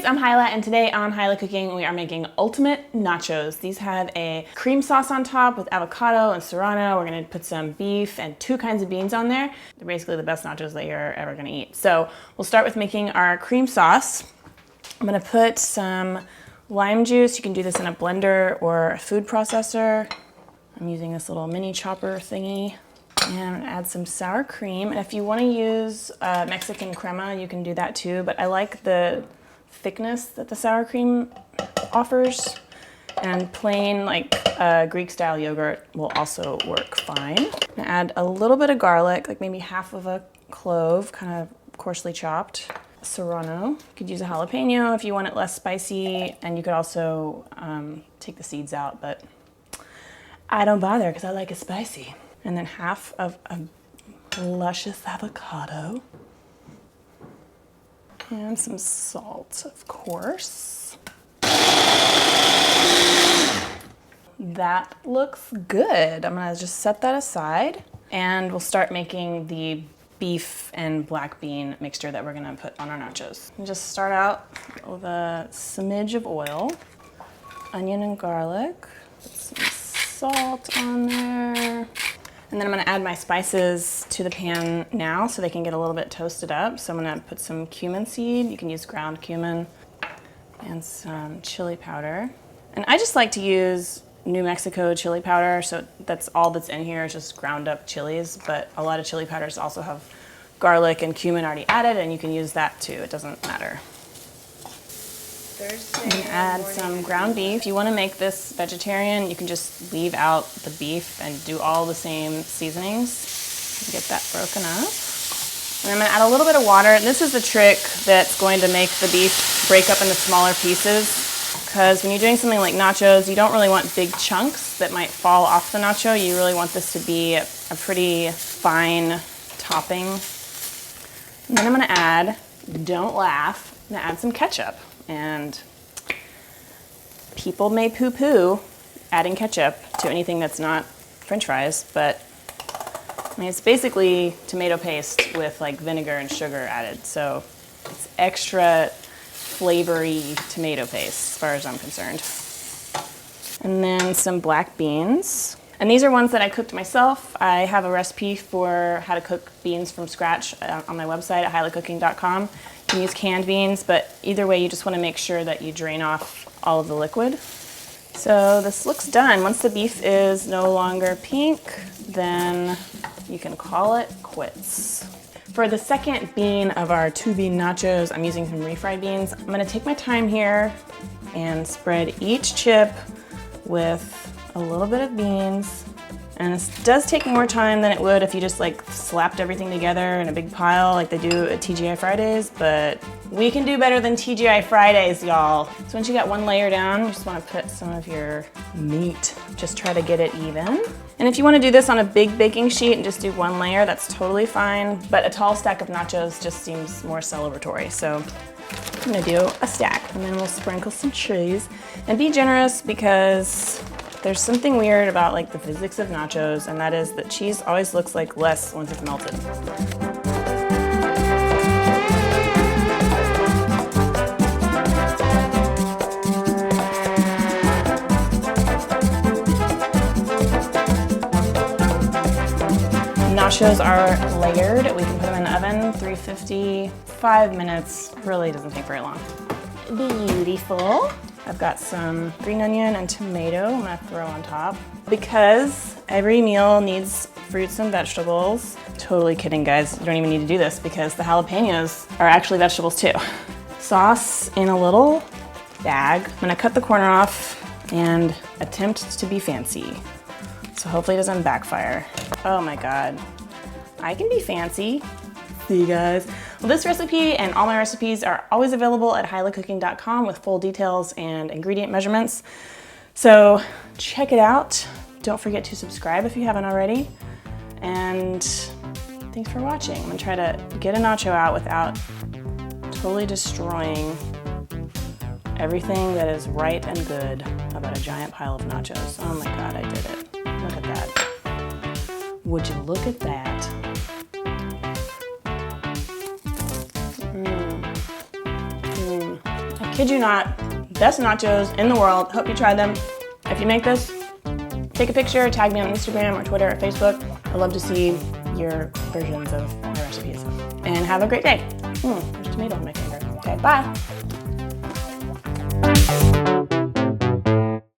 I'm Hilah, and today on Hilah Cooking we are making ultimate nachos. These have a cream sauce on top with avocado and serrano. We're gonna put some beef and 2 kinds of beans on there. They're basically the best nachos that you're ever gonna eat. So we'll start with making our cream sauce. I'm gonna put some lime juice. You can do this in a blender or a food processor. I'm using this little mini chopper thingy. And I'm gonna add some sour cream. And if you wanna use Mexican crema, you can do that too, but I like the thickness that the sour cream offers. And plain Greek style yogurt will also work fine. I'm gonna add a little bit of garlic, like maybe half of a clove, kind of coarsely chopped. Serrano. You could use a jalapeno if you want it less spicy, and you could also take the seeds out, but I don't bother because I like it spicy. And then half of a luscious avocado. And some salt, of course. That looks good. I'm gonna just set that aside, and we'll start making the beef and black bean mixture that we're gonna put on our nachos. And just start out with a smidge of oil, onion and garlic, put some salt on there. And then I'm gonna add my spices to the pan now so they can get a little bit toasted up. So I'm gonna put some cumin seed. You can use ground cumin, and some chili powder. And I just like to use New Mexico chili powder, so that's all that's in here is just ground up chilies, but a lot of chili powders also have garlic and cumin already added, and you can use that too, it doesn't matter. You can add some ground beef. If you want to make this vegetarian, you can just leave out the beef and do all the same seasonings. Get that broken up. And I'm going to add a little bit of water. And this is the trick that's going to make the beef break up into smaller pieces, because when you're doing something like nachos, you don't really want big chunks that might fall off the nacho. You really want this to be a pretty fine topping. And then I'm going to add, don't laugh, I'm going to add some ketchup. And people may poo-poo adding ketchup to anything that's not French fries, but I mean, it's basically tomato paste with like vinegar and sugar added. So it's extra flavory tomato paste as far as I'm concerned. And then some black beans. And these are ones that I cooked myself. I have a recipe for how to cook beans from scratch on my website at hilahcooking.com. You can use canned beans, but either way, you just want to make sure that you drain off all of the liquid. So this looks done. Once the beef is no longer pink, then you can call it quits. For the second bean of our 2-bean nachos, I'm using some refried beans. I'm going to take my time here and spread each chip with a little bit of beans. And this does take more time than it would if you just like slapped everything together in a big pile like they do at TGI Fridays, but we can do better than TGI Fridays, y'all. So once you got one layer down, you just want to put some of your meat. Just try to get it even. And if you want to do this on a big baking sheet and just do one layer, that's totally fine. But a tall stack of nachos just seems more celebratory. So I'm gonna do a stack, and then we'll sprinkle some cheese. And be generous, because there's something weird about like the physics of nachos, and that is that cheese always looks like less once it's melted. Nachos are layered. We can put them in the oven, 350, 5 minutes. Really doesn't take very long. Beautiful. I've got some green onion and tomato I'm gonna throw on top. Because every meal needs fruits and vegetables. Totally kidding, guys. You don't even need to do this because the jalapenos are actually vegetables too. Sauce in a little bag. I'm gonna cut the corner off and attempt to be fancy. So hopefully it doesn't backfire. Oh my God, I can be fancy. See you guys. Well, this recipe and all my recipes are always available at hilahcooking.com with full details and ingredient measurements. So check it out. Don't forget to subscribe if you haven't already. And thanks for watching. I'm gonna try to get a nacho out without totally destroying everything that is right and good about a giant pile of nachos. Oh my God, I did it. Look at that. Would you look at that? Kid you not, best nachos in the world. Hope you try them. If you make this, take a picture, tag me on Instagram or Twitter or Facebook. I'd love to see your versions of my recipes. And have a great day. There's tomato on my finger. Okay, bye.